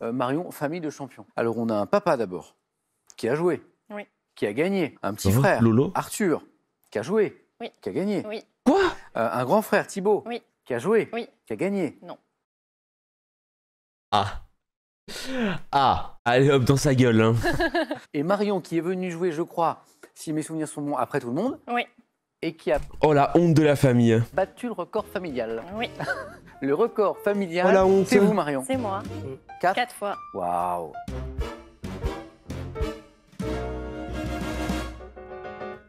Marion, famille de champions. Alors, on a un papa d'abord, qui a joué, Oui. qui a gagné. Un petit frère, Lolo. Arthur, qui a joué, Oui. qui a gagné. Oui. Quoi? Un grand frère, Thibaut, Oui. qui a joué, Oui. qui a gagné. Non. Ah. Ah. Allez hop, dans sa gueule. Hein. Et Marion, qui est venue jouer, je crois, si mes souvenirs sont bons, après tout le monde, Oui. et qui a Oh, la honte de la famille. battu le record familial. Oui. Le record familial, Oh, la honte. c'est vous, Marion. C'est moi. 4 fois. Waouh.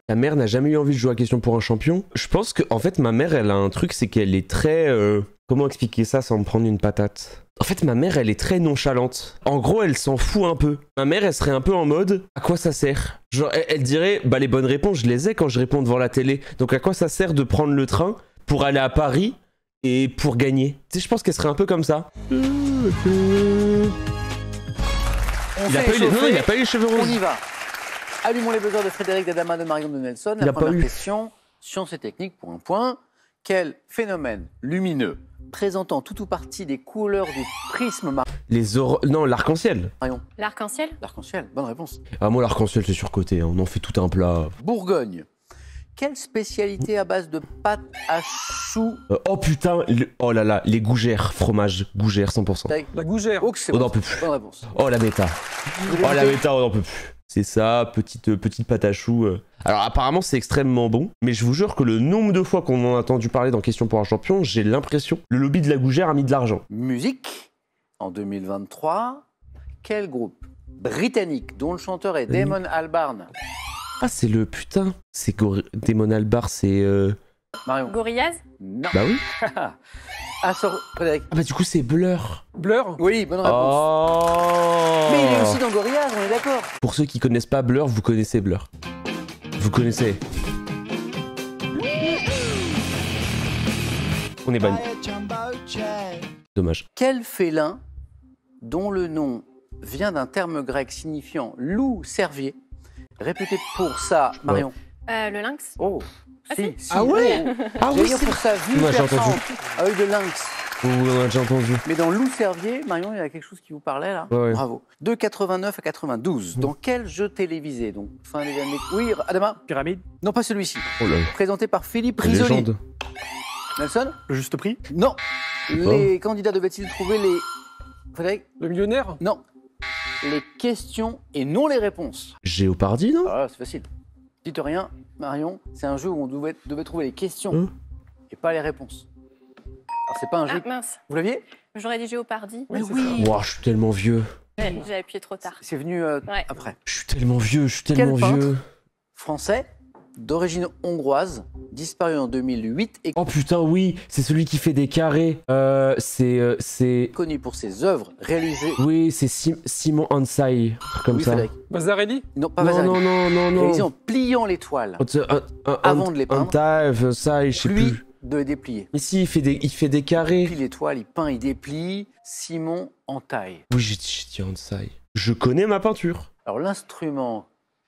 Ta mère n'a jamais eu envie de jouer à Question pour un champion. Je pense que, en fait, ma mère, elle a un truc, c'est qu'elle est très... Comment expliquer ça sans me prendre une patate? En fait, ma mère, elle est très nonchalante. En gros, elle s'en fout un peu. Ma mère, elle serait un peu en mode, à quoi ça sert? Genre, elle dirait, bah les bonnes réponses, je les ai quand je réponds devant la télé. Donc à quoi ça sert de prendre le train pour aller à Paris et pour gagner? Tu sais, je pense qu'elle serait un peu comme ça. On Il a fait pas eu les... Non, échauffer. il a pas eu les cheveux On roses. y va. Allumons les buzzers de Frédéric, d'Adama, de Marion, de Nelson. Il La a pas première eu. question, science et technique pour un point. Quel phénomène lumineux présentant tout ou partie des couleurs du prisme Non, l'arc-en-ciel. Marion? L'arc-en-ciel. L'arc-en-ciel, bonne réponse. Ah, moi, l'arc-en-ciel, c'est surcoté. Hein. On en fait tout un plat. Bourgogne. Quelle spécialité à base de pâte à choux? Oh putain, oh là là, les gougères, fromage, gougères 100%. La gougère. Oh, que c'est On bon. n'en peut plus. Bonne réponse. Oh la méta. Vous avez Oh la noté méta, on n'en peut plus. C'est ça, petite pâte à choux. Alors apparemment c'est extrêmement bon, mais je vous jure que le nombre de fois qu'on en a entendu parler dans Question pour un champion, j'ai l'impression le lobby de la gougère a mis de l'argent. Musique. En 2023, quel groupe britannique dont le chanteur est Damon Albarn? Ah c'est le putain, c'est Damon Albarn, c'est... Marion? Gorillaz. Non. Bah oui. Ah, Frédéric? Ah bah du coup c'est Blur. Blur. Oui, bonne réponse. Oh. Mais il est aussi dans Gorillaz, on est d'accord. Pour ceux qui connaissent pas Blur, vous connaissez Blur. Vous connaissez. On est banni. Dommage. Quel félin, dont le nom vient d'un terme grec signifiant loup cervier, réputé pour sa... Marion? Le lynx. Oh, Ah, si. Ah ouais. Ah J'allais oui, dire c'est... pour sa vue Moi, j'ai entendu. perçante, à œil de lynx. On a déjà entendu. Mais dans loup cervier, Marion, il y a quelque chose qui vous parlait là? Ouais, ouais. Bravo. De 89 à 92, dans quel jeu télévisé? Donc, fin des années... Oui, Adama? Pyramide. Non, pas celui-ci. Oh là là. Présenté par Philippe La Risoli. légende. Nelson? Le juste prix. Non. Les candidats devaient-ils trouver les... Frédéric? Le millionnaire. Non. Les questions et non les réponses. Géopardy, non? Ah, c'est facile. Dites rien, Marion, c'est un jeu où on devait trouver les questions et pas les réponses. Alors, c'est pas un jeu... Ah mince. Vous l'aviez? J'aurais dit Géopardy. Mais c'est oui. Ouah, je suis tellement vieux. Ouais, j'ai appuyé trop tard. C'est venu Ouais. après. Je suis tellement vieux, je suis tellement Quel vieux. Français, d'origine hongroise, disparu en 2008 et Oh putain, oui, c'est celui qui fait des carrés. C'est... connu pour ses œuvres réalisées... Oui, c'est Simon Ansai, comme Oui, ça. Frédéric. Mazzarelli. Non, pas Non, Vasari. non, non, non, Réalisé non. en pliant les toiles, Avant Avant de les peindre. Ansai, ça, je sais lui plus. de les déplier. Mais si, il fait des Il carrés. plie les toiles, il peint, il déplie. Simon Entaille. Oui, j'ai dit Ansai. Je connais ma peinture. Alors l'instrument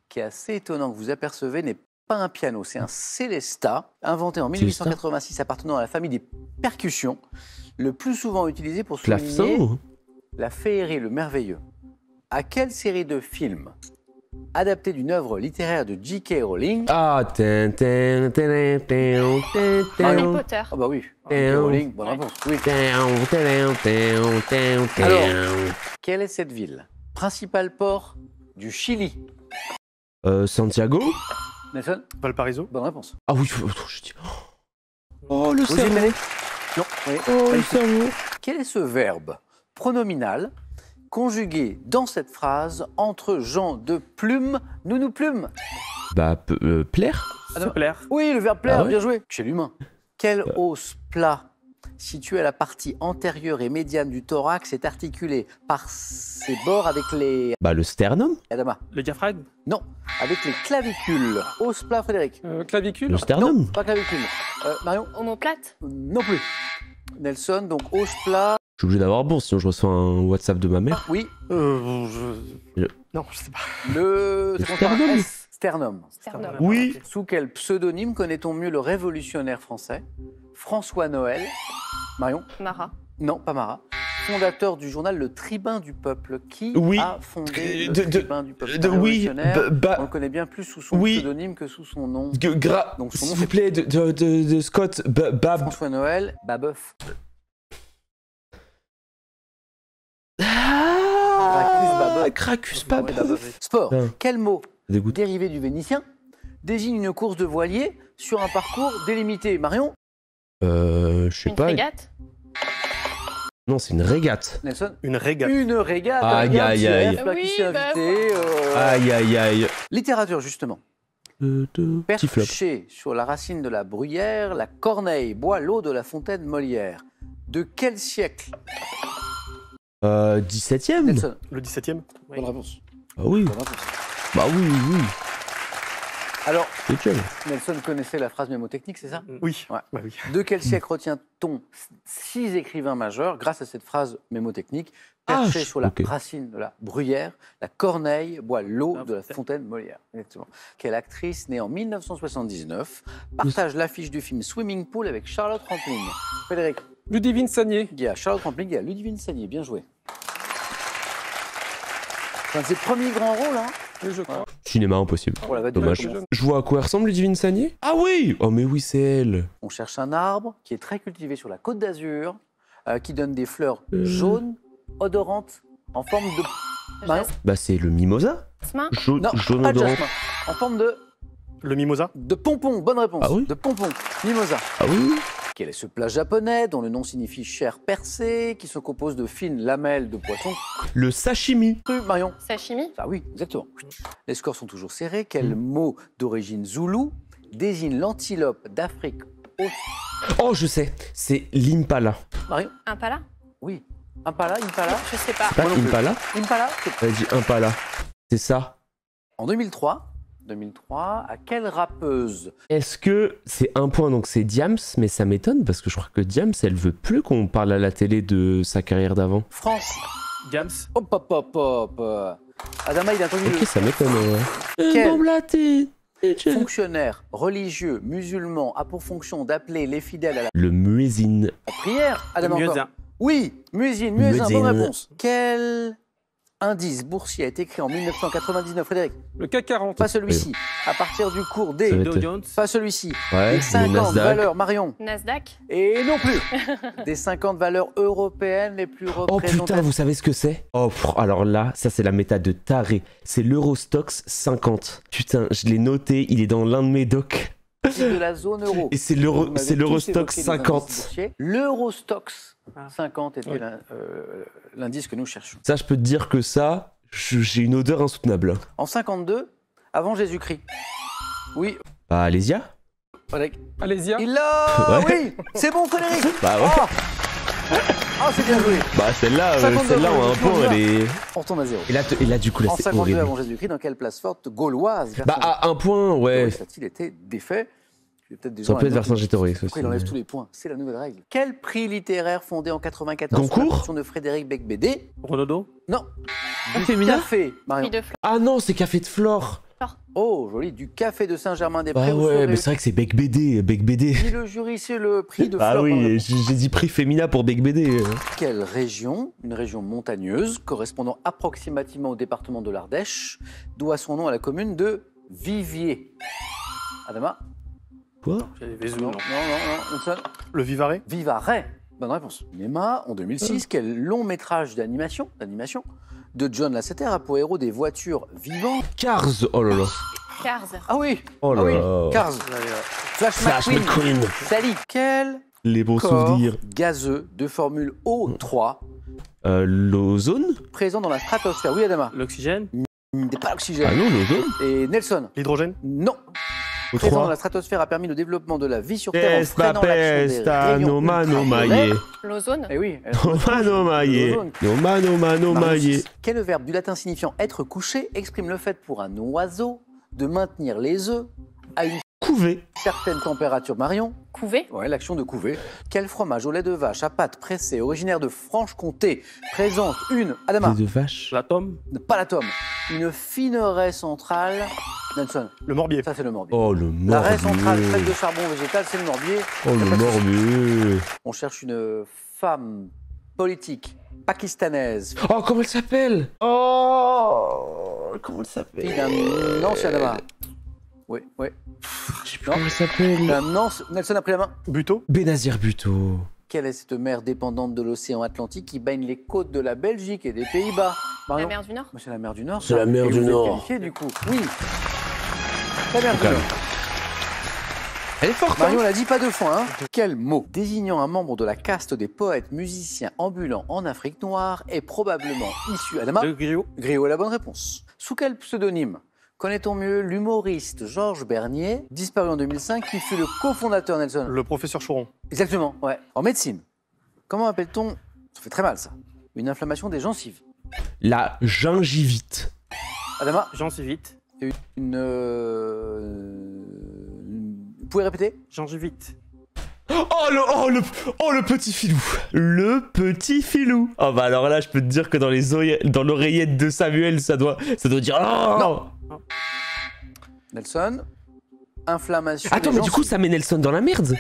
qui est assez étonnant que vous apercevez n'est pas un piano, c'est un célesta, inventé en 1886 appartenant à la famille des percussions, le plus souvent utilisé pour souligner Clavecin. la féerie, le merveilleux. À quelle série de films adaptés d'une œuvre littéraire de J.K. Rowling? Ah, Harry Potter. Ah bah oui, J.K. Rowling, bonne réponse. Oui. Alors, quelle est cette ville? Principal port du Chili? Santiago. Nelson? Valparaiso. Bonne réponse. Ah oui, attends, je dis... Oh, le Vous cerveau. aimez? Non. Oui. Oh, Pas le du tout. cerveau. Quel est ce verbe pronominal conjugué dans cette phrase entre gens de plume, nounou plume? Bah, plaire. Se plaire. Oui, le verbe plaire, Ah ouais bien joué. Chez l'humain. Quel os plat situé à la partie antérieure et médiane du thorax est articulé par ses bords avec les... Bah, le sternum. Adama? Le diaphragme. Non, avec les clavicules. Os plat, Frédéric? Clavicule. Le sternum. Non, pas clavicule. Marion? Omoplate. Non plus. Nelson, donc os plat, Je suis obligé d'avoir bon, sinon je reçois un WhatsApp de ma mère. oui. Non, je sais pas. Le sternum. S, sternum. Sternum. Oui. Sous quel pseudonyme connaît-on mieux le révolutionnaire français François Noël? Marion? Marat. Non, pas Marat. fondateur du journal Le Tribun du Peuple. Qui Oui. a fondé le De- Tribun du Peuple? oui, On le connaît bien plus sous son oui. pseudonyme que sous son nom. Donc, son nom, s'il vous plaît, de Scott François Noël Babeuf. Gracchus Babeuf. Sport. Putain. Quel mot Dégoûte. dérivé du vénitien désigne une course de voilier sur un parcours délimité? Marion? Je sais Une pas. frégate. Non, c'est une régate. Nelson? Une régate. Une régate. Aïe, regarde, aïe, petit aïe. F, là, qui Oui, s'est bah, invité, Aïe, aïe, aïe. Littérature, justement. Petit flop. Perché sur la racine de la bruyère, la corneille boit l'eau de la fontaine Molière. De quel siècle? 17ème. Nelson? Le 17e. Bonne réponse. Ah oui. Bonne réponse. Bah oui, oui. Alors, C'est quel? Nelson connaissait la phrase mémotechnique, c'est ça? Oui. Ouais. Bah oui. De quel siècle retient-on 6 écrivains majeurs grâce à cette phrase mémotechnique? Ah, Perché sur la ok. racine de la bruyère, la corneille boit l'eau Ah, de la peut-être. fontaine Molière. Exactement. Quelle actrice née en 1979 partage l'affiche du film Swimming Pool avec Charlotte Rampling? Frédéric? Ludivine Sagné. Il y a Charlotte Rampling, il y a Ludivine Sagné. Bien joué. C'est un de ses premiers grands rôles, hein? Oui, je crois. Cinéma impossible. Pour la Vadrouille. Dommage. Je vois à quoi elle ressemble Ludivine Sagné? Ah oui. Oh mais oui, c'est elle. On cherche un arbre qui est très cultivé sur la Côte d'Azur, qui donne des fleurs jaunes, odorantes, en forme de... Marion? Bah c'est le mimosa. Jasmin. Jaune, Non, jaune pas de odorant. jasmin. En forme Le mimosa. de pompon. Bonne réponse. Ah oui? De pompon. Mimosa. Ah oui. Quel est ce plat japonais dont le nom signifie chair percée, qui se compose de fines lamelles de poisson Le sashimi. cru? Marion? Sashimi. Ah oui, exactement. Les scores sont toujours serrés. Quel mot d'origine zoulou désigne l'antilope d'Afrique australe? Oh je sais. C'est l'impala. Marion? Impala. Oui. Impala, impala. Je sais pas. C'est pas Moi non plus. impala? Impala. Elle a dit impala. C'est ça. En 2003, à quelle rappeuse Est-ce que c'est un point, donc c'est Diams, mais ça m'étonne parce que je crois que Diams, elle veut plus qu'on parle à la télé de sa carrière d'avant. France? Diams. Hop, hop, hop, hop. Adama, il a entendu Ok, ça m'étonne. Quel le fonctionnaire religieux musulman a pour fonction d'appeler les fidèles à la muezzin. prière? Adama, encore. Muezzin. Oui, muezzin, bonne Muezzin. réponse. Quel indice boursier a été créé en 1999, Frédéric? Le CAC 40. Pas celui-ci. À partir du cours Ça des... va Dow être- Jones. Pas celui-ci. Ouais, Des le 50 Nasdaq. valeurs, Marion. Nasdaq. Et non plus. Des 50 valeurs européennes les plus Oh représentatives. putain, vous savez ce que c'est? Oh, alors là, ça c'est la méta de taré. C'est l'Eurostox 50. Putain, je l'ai noté, il est dans l'un de mes docs. de la zone euro. Et c'est Vous m'avez tous l'Eurostox évoqué les indices 50. boursiers. L'Eurostox Ah. 50 était Ouais. l'indice que nous cherchions. Ça, je peux te dire que ça, j'ai une odeur insoutenable. En 52, avant Jésus-Christ. Oui, Bah, Alésia? Frédéric. Alésia. Il l'a. Ouais. Oui, c'est bon, Frédéric. Bah ouais. Ah, c'est bien joué. Bah, celle-là, 52, celle-là, on a un point, elle est. On retourne à zéro. Et là, du coup, là, En c'est 52 horrible. avant Jésus-Christ, dans quelle place forte gauloise Bah, à un point, ouais. il était défait. Il y a peut-être des Ça gens peut être là-dedans qui- Vercingétorix Pourquoi aussi. il enlève mais- tous les points? C'est la nouvelle règle. Quel prix littéraire fondé en 94 sous Goncourt l'impulsion de Frédéric Becbédé? Renaudot. Non. Du féminin café, Marion. Prix de fleurs. Ah non, c'est Café de Flore. Oh, joli. Du café de Saint-Germain-des-Prés. Bah où se ouais, mais réunit c'est vrai que c'est Bec BD. Bec BD. le jury, c'est le prix de Bah fleurs. oui, j'ai dit prix féminin pour Bec BD. Quelle région, une région montagneuse, correspondant approximativement au département de l'Ardèche, doit son nom à la commune de Viviers? Adama? Quoi? J'avais Vesoul, Non, non. non. Une seule. Le Vivarais. Vivarais. Bonne réponse. Cinéma, en 2006, quel long métrage d'animation de John Lasseter a pour héros des voitures vivantes? Cars. Oh là là. Cars. Ah oui, Oh là ah oui. là. Cars. Flash, Flash McQueen. McQueen. Sally. Quel Les beaux corps souvenirs. gazeux de formule O3 L'ozone? présent dans la stratosphère? Oui, Adama. L'oxygène. N'est pas l'oxygène. Ah non, l'ozone? Et Nelson? L'hydrogène. Non. Présent dans O3. la stratosphère a permis le développement de la vie sur Terre en Pesta, freinant l'action des pesta, rayons no mano ultraviolets. maie. L'ozone. Eh oui. No mano maie. No mano mano maie. Quel verbe du latin signifiant être couché exprime le fait pour un oiseau de maintenir les œufs à une Couvé. certaine température? Marion? Couver. Ouais, l'action de couver. Quel fromage au lait de vache à pâte pressée, originaire de Franche-Comté, présente une... Adama, Lait de vache. L'atome. pas la tome, une fine raie centrale... Nelson, Le morbier. ça c'est le morbier. Oh le La raie centrale faite morbier. de charbon végétal, c'est le morbier. Oh le morbier. On cherche une femme politique pakistanaise. Oh, comment elle s'appelle? Oh, comment elle s'appelle? Fille d'un ancien Adama. Oui, oui. Je sais plus comment elle s'appelle. Nelson a pris la main. Buteau. Benazir Bhutto. Quelle est cette mer dépendante de l'océan Atlantique qui baigne les côtes de la Belgique et des Pays-Bas? La Marion? mer du Nord. C'est la mer du Nord. C'est la mer Et du vous êtes Nord. qualifié, du coup. Oui. La mer du Calme. Nord. Elle est forte, Marion l'a dit pas deux fois. Hein. Quel mot désignant un membre de la caste des poètes musiciens ambulants en Afrique noire est probablement issu, Adama? Le griot. Griot est la bonne réponse. Sous quel pseudonyme connaît-on mieux l'humoriste Georges Bernier, disparu en 2005, qui fut le cofondateur Nelson? Le professeur Chouron. Exactement, ouais. En médecine, comment appelle-t-on, ça fait très mal ça, une inflammation des gencives? La gingivite. Adama? Jean Civite. Vous pouvez répéter? Gingivite. Oh le petit filou. Le petit filou. Oh bah alors là, je peux te dire que dans l'oreillette de Samuel, ça doit dire. Oh Non. Nelson, inflammation Attends, des mais du coup, gencives. ça met Nelson dans la merde.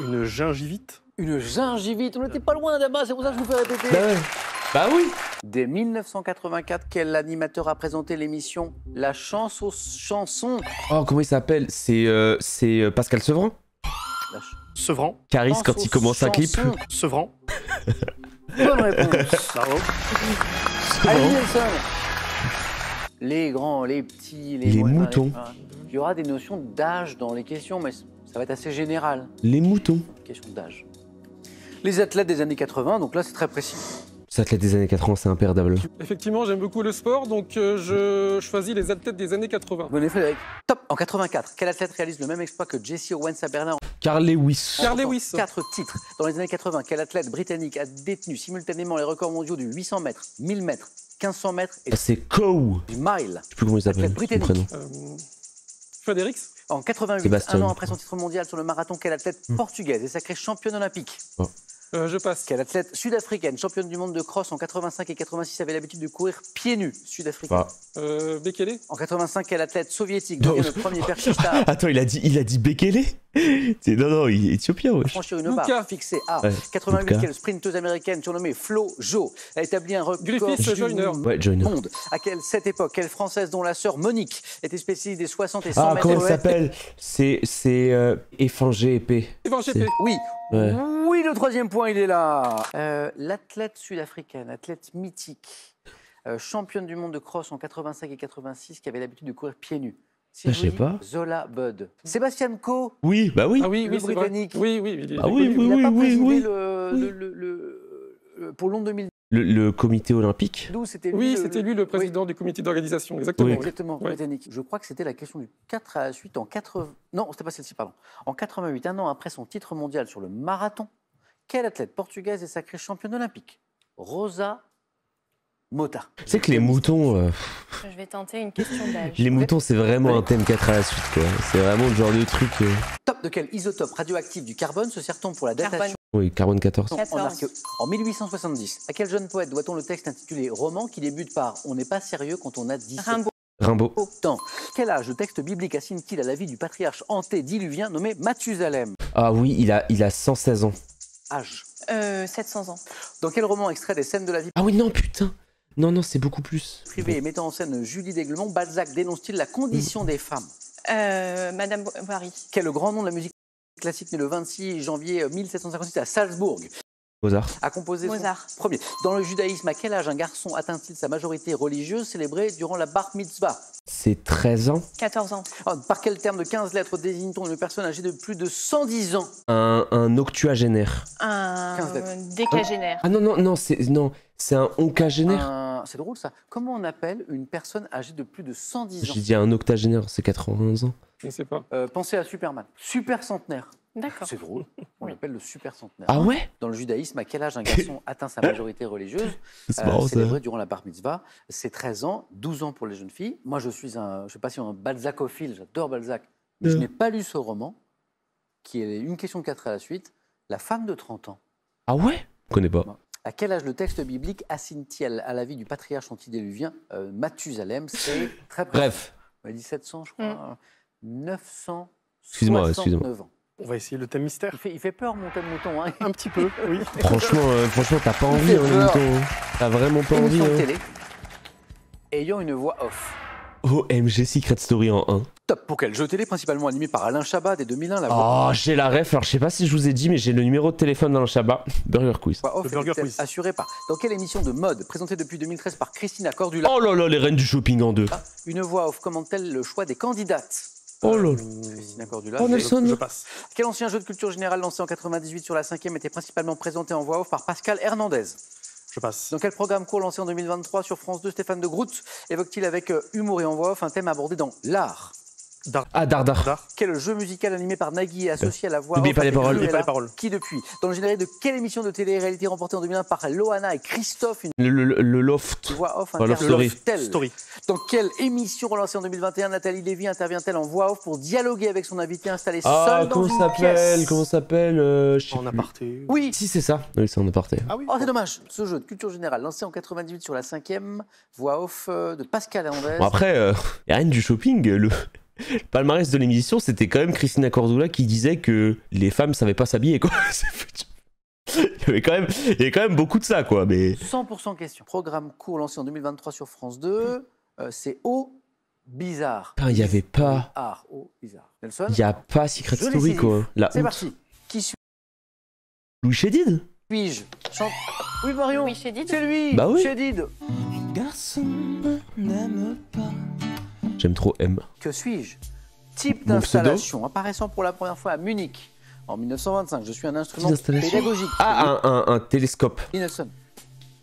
Une gingivite. Une gingivite, on n'était pas loin Adama, c'est pour ça que je vous fais répéter. Bah ouais. Bah oui. Dès 1984, quel animateur a présenté l'émission La Chance aux chansons? Oh, comment il s'appelle? C'est Pascal Sevran. La Sevran. Caris Chance quand il aux commence un clip. chansons. Sevran. Bonne réponse. Bravo. Allez Nelson. Les grands, les petits, Les moutons. Il y aura des notions d'âge dans les questions, mais ça va être assez général. Les moutons. Question d'âge. Les athlètes des années 80, donc là c'est très précis. Les athlètes des années 80, c'est imperdable. Effectivement, j'aime beaucoup le sport, donc je choisis les athlètes des années 80. Bonne Frédéric. Top. En 84, quel athlète réalise le même exploit que Jesse Owens à Berlin? Carl Lewis. Carl Lewis. 4 titres. Dans les années 80, quel athlète britannique a détenu simultanément les records mondiaux du 800 mètres, 1000 mètres, 1500 mètres et C'est Coe. du mile? Je sais plus comment il s'appelle. Athlète Son prénom. britannique. Frédérix. En 88, Sébastien. un an après son titre mondial sur le marathon, quelle athlète portugaise est sacrée championne olympique? Je passe. Quelle athlète sud-africaine, championne du monde de cross en 85 et 86, avait l'habitude de courir pieds nus, sud-africaine? Bekele. En 85, quel athlète soviétique devient le premier perchista Attends, il a dit Bekele. Non, il est éthiopien, à wesh. franchir une Luka. barre fixée à Ouais, 88, Luka. quelle sprinteuse américaine surnommée Flo Jo a établi un record Griffith du Joyner. Ouais, Joyner. monde? À cette époque, quelle française dont la sœur Monique était spécialiste des 60 et 100 Ah, mètres comment il haies? s'appelle? C'est Effingé épée. Yvan GP. Oui. Ouais. Oui, le troisième point, il est là. L'athlète sud-africaine, athlète mythique, championne du monde de cross en 85 et 86, qui avait l'habitude de courir pieds nus. Je sais pas. Zola Budd. Sébastien Coe, Oui, bah oui. Ah oui, Le oui, c'est vrai. Britannique. Oui, oui, il est Ah oui, connu. il n'a pas oui, présidé oui. pour Londres 2012, Le comité olympique. c'était lui. Oui, c'était lui le président du comité d'organisation, exactement. Oui. oui. Exactement, Ouais. britannique. Je crois que c'était la question du 4 à la suite en 80. Non, c'était pas celle-ci, pardon. En 88, un an après son titre mondial sur le marathon, quelle athlète portugaise est sacrée championne olympique? Rosa Mota. Tu sais que les moutons, Je vais tenter une question d'âge. les moutons, c'est vraiment Oui. un thème 4 à la suite, quoi. C'est vraiment le genre de truc. Top de quel isotope radioactif du carbone se sert-on pour la datation Carbone. Oui, carbone 14. en 14. En 1870, à quel jeune poète doit-on le texte intitulé Roman qui débute par On n'est pas sérieux quand on a 17 Rimbaud. Rimbaud. ans? Quel âge le texte biblique assigne-t-il à la vie du patriarche antédiluvien nommé Mathusalem? Ah oui, il a 116 ans. Âge. 700 ans. Dans quel roman extrait des scènes de la vie Ah oui, non, putain. Non, c'est beaucoup plus. privée et mettant en scène Julie d'Aiglemont, Balzac dénonce-t-il la condition des femmes? Madame Bovary. Quel est le grand nom de la musique classique né le 26 janvier 1756 à Salzbourg? Mozart. A composé son Mozart. premier. Dans le judaïsme, à quel âge un garçon atteint-il sa majorité religieuse célébrée durant la bar mitzvah? C'est 13 ans. 14 ans. Par quel terme de 15 lettres désigne-t-on une personne âgée de plus de 110 ans? Un octuagénaire. 15 lettres. Un décagénaire. Ah c'est un oncagénaire. C'est drôle ça. Comment on appelle une personne âgée de plus de 110 ans? J'ai dit un octagénaire, c'est 91 ans. Je ne sais pas. Pensez à Superman. Super centenaire. D'accord. C'est drôle. On l'appelle le super centenaire. Ah ouais? Dans le judaïsme, à quel âge un garçon atteint sa majorité religieuse C'est marrant ça. célébrée durant la bar mitzvah? C'est 13 ans, 12 ans pour les jeunes filles. Moi, je suis je sais pas si on est un balzacophile, j'adore Balzac, mais je n'ai pas lu ce roman, qui est une question de 4 à la suite, La femme de 30 ans. Ah ouais? Je connais pas. À quel âge le texte biblique assigne-t-il à la vie du patriarche antédiluvien Mathusalem? C'est très précis. Bref. On a dit 700, je crois. 969 Excuse-moi. ans. On va essayer le thème mystère. Il fait peur, mon thème mouton. Hein. Un petit peu, oui. Franchement, t'as pas envie, fait hein, le peur. mouton. T'as vraiment pas envie. Émission de Hein. télé ayant une voix off. OMG Secret Story en 1. Top. Pour quel jeu télé principalement animé par Alain Chabat dès 2001, la voix Oh, j'ai la ref. Alors, je sais pas si je vous ai dit, mais j'ai le numéro de téléphone dans le Chabat. Burger Quiz. off Le Burger est-elle Quiz. assurée par. Dans quelle émission de mode présentée depuis 2013 par Christina Cordula, Oh là là, les reines du shopping en 2. une voix off commente-t-elle le choix des candidates? Oh là là. Christina Cordula. Oh, c'est- Nelson. Je passe. Quel ancien jeu de culture générale lancé en 98 sur la 5e était principalement présenté en voix off par Pascal Hernandez? Je passe. Dans quel programme court lancé en 2023 sur France 2, Stéphane de Groot évoque-t-il avec humour et en voix off un thème abordé dans l'art? Ah, Dardar. Dard. Quel jeu musical animé par Nagui et associé à la voix N'oubliez off pas les avec paroles. Cruella, N'oubliez pas les paroles. Qui depuis? Dans le générique de quelle émission de télé-réalité remportée en 2001 par Loana et Christophe, une Le loft. voix off Love Story. intervient-elle? Story. Dans quelle émission relancée en 2021 Nathalie Lévy intervient-elle en voix off pour dialoguer avec son invité installé Ah, seul dans comment une ça s'appelle? pièce? Comment ça s'appelle? Je sais En plus. aparté. Oui. Si, c'est ça. Oui, c'est en aparté. Ah oui. Oh, c'est dommage. Ce jeu de culture générale lancé en 98 sur la 5e, voix off de Pascal Hernandez. Bon, après, y a rien du shopping. Le palmarès de l'émission, c'était quand même Christina Cordula qui disait que les femmes savaient pas s'habiller, quoi. Il y avait quand même beaucoup de ça, quoi. Mais 100% question. Programme court lancé en 2023 sur France 2. C'est O bizarre. putain, il y avait pas. Art, O bizarre. Nelson, Il y a pas Secret Je l'ai Story, saisi. quoi. La c'est honte. parti. Qui Louis Chédid? suis-je? Chante. Oui, Marion. Oui, Chédid. C'est lui. Bah oui. Chédid. J'aime trop M. Que suis-je? Type Mon d'installation apparaissant pour la première fois à Munich en 1925. Je suis un instrument Type d'installation pédagogique. Ah, un télescope. Nelson.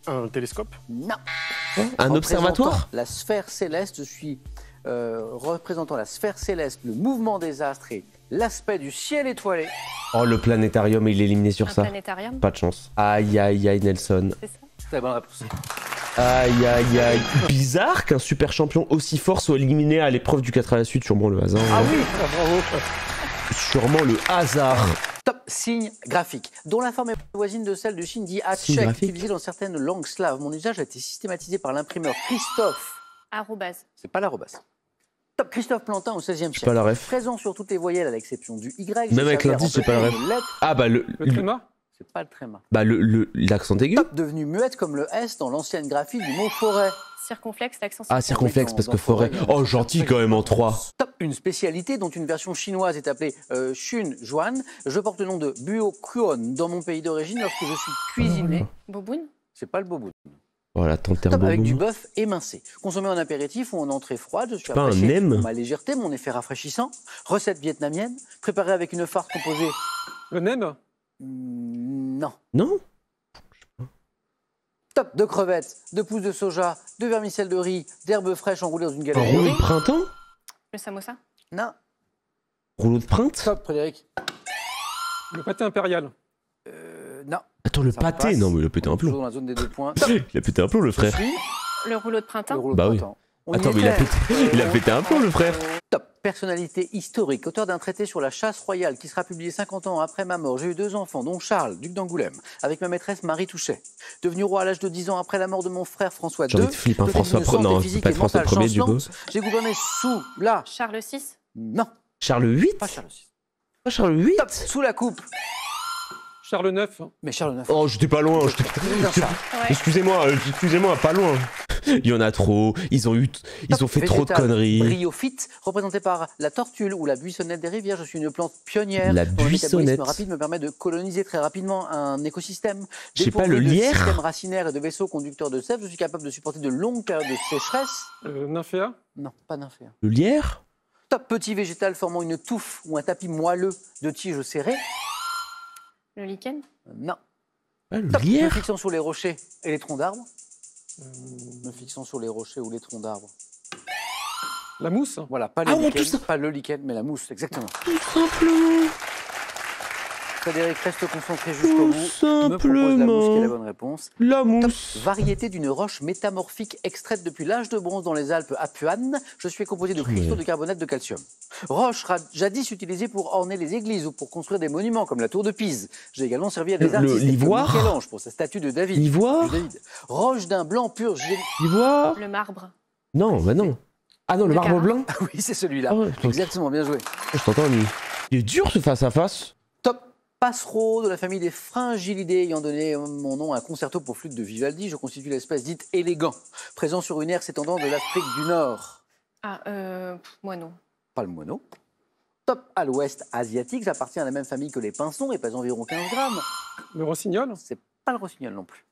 Un télescope. Non. Un observatoire? Représentant la sphère céleste, je suis représentant la sphère céleste, le mouvement des astres et l'aspect du ciel étoilé. Oh, le planétarium, il est éliminé sur Un ça. planétarium. Pas de chance. Aïe, aïe, aïe, Nelson. C'est ça. C'est la bonne réponse. Aïe, aïe, aïe. Bizarre qu'un super champion aussi fort soit éliminé à l'épreuve du 4 à la suite. Sûrement le hasard. Ah oui. Bravo. Sûrement le hasard. Top. Signe graphique, dont la forme est voisine de celle du signe dit Signe Hatchek, graphique. utilisé dans certaines langues slaves. Mon usage a été systématisé par l'imprimeur Christophe. Arrobase. C'est pas l'arrobase. Top. Christophe Plantin au XVIe J'ai siècle. pas la ref. Présent sur toutes les voyelles à l'exception du Y. Même avec l'indice, j'ai pas la ref. Ah, bah, Le tréma. C'est pas le tréma. l'accent aigu. Top. Devenu muette comme le S dans l'ancienne graphie du mot forêt. Circonflexe, l'accent Ah, circonflexe, parce que forêt. Dans Oh, gentil quand même en 3. Top. Une spécialité dont une version chinoise est appelée Xun Juan. Je porte le nom de Buo Kuon dans mon pays d'origine lorsque je suis cuisiné. Boboun. C'est pas le bobo. Voilà, tenter un Top. Avec du bonbon. bœuf émincé. Consommé en apéritif ou en entrée froide, je suis Pas un apprécié nem. pour ma légèreté, mon effet rafraîchissant. Recette vietnamienne, préparée avec une farce composée... Le nem. Non. Non? Top. De crevettes, de pousses de soja, de vermicelle de riz, d'herbes fraîches enroulées dans une Un galette de rouleau riz. de printemps? Le samosa. Non. Rouleau de printe? Top, Frédéric. Le pâté impérial. Non. Attends, le Ça pâté? passe. Non, mais il a pété un Toujours plomb. dans la zone des 2 points. Top. Il a pété un plomb, le Je frère. suis Le rouleau de le printemps. rouleau de Bah oui. printemps. On y Attends, mais était. il a pété un plomb, le frère. Top. Personnalité historique, auteur d'un traité sur la chasse royale qui sera publié 50 ans après ma mort. J'ai eu 2 enfants, dont Charles, duc d'Angoulême, avec ma maîtresse Marie Touchet. Devenu roi à l'âge de 10 ans après la mort de mon frère François J'ai II. envie de flipper un doté François d'une Ier. santé Non, physique pas et être François mentale Ier, du coup. chancelante. J'ai gouverné sous la... Charles VI. Non, Charles VIII? pas Charles VI. Pas Charles VIII? Top. Sous la coupe. Charles IX. Mais Charles IX. Oh, j'étais pas loin. Ouais. Excusez-moi, pas loin. Il y en a trop. Ils ont fait trop de Végétal, conneries. Bryophyte, représenté par la tortue ou la buissonnette des rivières. Je suis une plante pionnière. La dont le métabolisme buissonnette. rapide me permet de coloniser très rapidement un écosystème. Je sais pas, Dépourvu le de lierre. système racinaire et de vaisseaux conducteurs de sève, je suis capable de supporter de longues périodes de sécheresse. Nymphéa. Non, pas nymphéa. Le lierre? Top. Petit végétal formant une touffe ou un tapis moelleux de tiges serrées. Le lichen. Non. Ah, le Top. Me lierre? fixant sur les rochers et les troncs d'arbres. Me fixant sur les rochers ou les troncs d'arbres. La mousse. Voilà, pas les Ah, on lichens, touche ça. pas le lichen, mais la mousse, exactement. Tout simplement. Frédéric, reste concentré jusqu'au bout. Tout Me propose la mousse qui est la simplement. bonne réponse. La Top. mousse. Variété d'une roche métamorphique extraite depuis l'âge de bronze dans les Alpes Apuanes. Je suis composé de cristaux de carbonate de calcium. Roche jadis utilisée pour orner les églises ou pour construire des monuments comme la tour de Pise. J'ai également servi à des artistes comme l'ivoire. Michel-Ange pour sa statue de David. L'ivoire? Du David. Roche d'un blanc pur. L'ivoire? Le marbre. Non, bah non. Ah non, le Le marbre Carrare. blanc? Ah oui, c'est celui-là. Ah ouais, Exactement, bien joué. je t'entends, lui. Il est dur ce face-à-face. Top. Passereau de la famille des Fringillidés, ayant donné mon nom à un concerto pour flûte de Vivaldi. Je constitue l'espèce dite élégant, présent sur une aire s'étendant de l'Afrique du Nord. Ah, moineau. Pas le moineau. Top. À l'ouest asiatique, j'appartiens à la même famille que les pinsons et pèse environ 15 grammes. Le rossignol. C'est pas le rossignol non plus.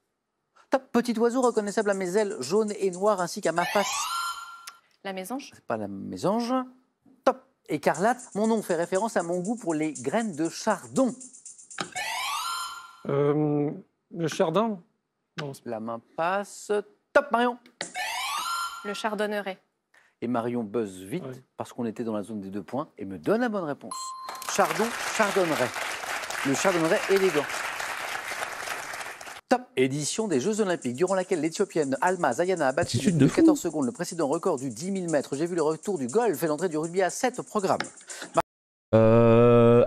Top. Petit oiseau reconnaissable à mes ailes jaunes et noires ainsi qu'à ma face. La mésange. C'est pas la mésange. Top. Écarlate, mon nom fait référence à mon goût pour les graines de chardon. Le chardin. Non, La main passe. Top, Marion. Le chardonneret. Et Marion buzz vite Ouais. parce qu'on était dans la zone des 2 points et me donne la bonne réponse. Chardon, chardonneret. Le chardonneret élégant. Top. Édition des Jeux Olympiques, durant laquelle l'Éthiopienne Alma Zayana a battu Attitude de de fou. 14 secondes le précédent record du 10 000 mètres. J'ai vu le retour du golf et l'entrée du rugby à 7 au programme.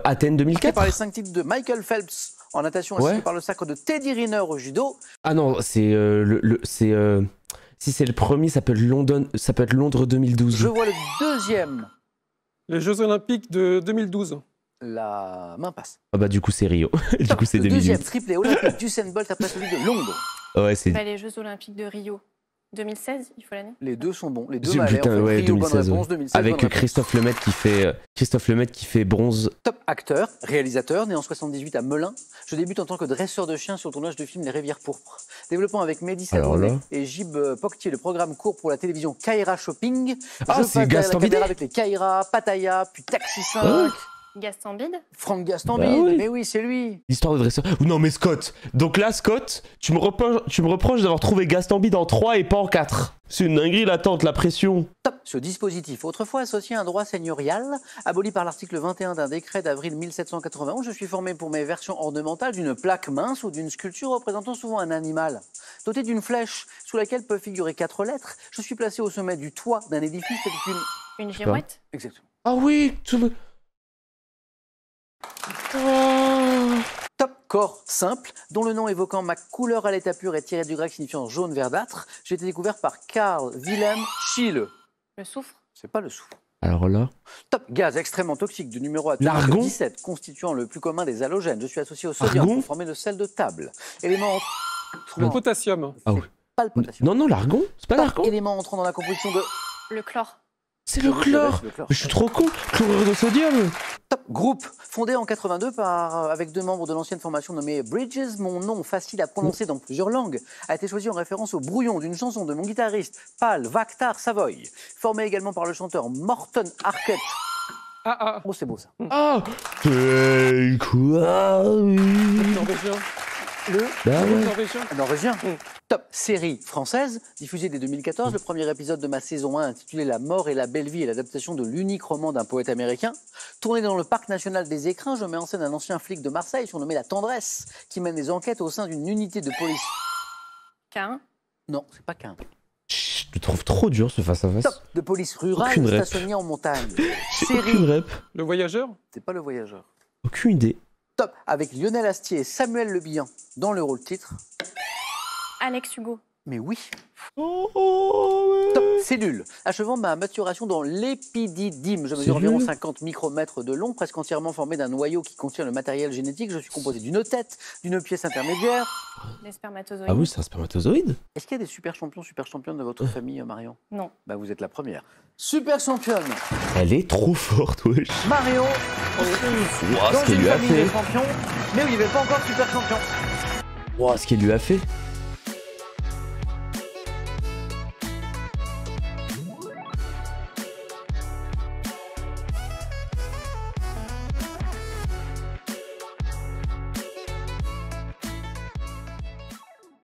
Athènes Marqué 2004. par les 5 titres de Michael Phelps en natation Ouais. ainsi que par le sacre de Teddy Riner au judo. Ah non, c'est si c'est le premier, ça peut être Londres 2012. Je vois le deuxième. Les Jeux Olympiques de 2012. La main passe. Ah bah du coup c'est Rio. Du coup c'est Le deuxième 2008. triplé olympique d'Usain Bolt après celui de Londres. Ouais, c'est Bah, les Jeux Olympiques de Rio. 2016, il faut l'année. Les deux sont bons. Les deux Putain, m'allaient. En fait, ouais, Rio, bonne 2016, réponse. ouais. 2016, avec bonne réponse. Christophe Lemaitre qui fait bronze. Top acteur, réalisateur, né en 78 à Melun. Je débute en tant que dresseur de chiens sur le tournage du film Les Rivières Pourpres. Développant avec Mehdi Alors Sabounet là. et Gib Poctier le programme court pour la télévision Kaira Shopping. Ah, Je c'est passe derrière Gaston la caméra Bidet. avec les Kaira, Pattaya, puis Taxi 5. Ah. Gaston Bide. Franck Gaston Bah Bide. oui. Mais oui, c'est lui. L'histoire de dresseur. Non mais Scott. Donc là Scott, tu me reproches d'avoir trouvé Gastambide en 3 et pas en 4. C'est une dinguerie l'attente, la pression. Top. Ce dispositif, autrefois associé à un droit seigneurial, aboli par l'article 21 d'un décret d'avril 1791, je suis formé pour mes versions ornementales d'une plaque mince ou d'une sculpture représentant souvent un animal. Doté d'une flèche sous laquelle peuvent figurer 4 lettres, je suis placé au sommet du toit d'un édifice avec une... Une girouette. Exactement. Ah oui, Top. Corps simple, dont le nom évoquant ma couleur à l'état pur est tiré du grec signifiant jaune verdâtre, j'ai été découvert par Carl Wilhelm Scheele. Le soufre. C'est pas le soufre. Alors là. Top. Gaz extrêmement toxique de numéro atomique L'argon 17, constituant le plus commun des halogènes. Je suis associé au sodium Argon pour former le sel de table. Élément Le potassium. Ah oui. pas le potassium. Non, l'argon. C'est pas l'argon. Élément entrant dans la composition de... Le chlore. C'est le chlore. Le chlore. Mais je suis trop con. Chlorure de sodium. Top. Groupe, fondé en 82 avec 2 membres de l'ancienne formation nommée Bridges. Mon nom, facile à prononcer dans plusieurs langues, a été choisi en référence au brouillon d'une chanson de mon guitariste Pal Vaktar Savoy, formé également par le chanteur Morten Harket. Ah, Oh, c'est beau ça. Ah. C'est quoi norvégien. Le Bah ouais. Norvégien. Norvégien. Top. Série française, diffusée dès 2014. Le premier épisode de ma saison 1, intitulé La mort et la belle vie, est l'adaptation de l'unique roman d'un poète américain. Tourné dans le parc national des Écrins, je mets en scène un ancien flic de Marseille, surnommé La Tendresse, qui mène des enquêtes au sein d'une unité de police. Cain. Non, c'est pas qu'un. Je le trouve trop dur ce face-à-face. Top. De police rurale, Aucune rep. stationnée en montagne. J'ai aucune Série. rep. Le voyageur. C'est pas Le Voyageur. Aucune idée. Top. Avec Lionel Astier et Samuel Le Bihan dans le rôle titre. Alex Hugo. Mais oui. Oh, Top. Cellule. Achevant ma maturation dans l'épididyme. Je mesure Cellule. environ 50 micromètres de long, presque entièrement formé d'un noyau qui contient le matériel génétique. Je suis composé d'une tête, d'une pièce intermédiaire. Les spermatozoïdes. Ah oui, c'est un spermatozoïde. Est-ce qu'il y a des super champions, super championnes de votre famille, Marion? Non. Bah, vous êtes la première. Super championne. Elle est trop forte, wesh. Marion. Wow, Dans ce qu'elle une lui a famille fait. de champions. Mais oui, il n'y avait pas encore de super champion. Wow, ce qu'elle lui a fait.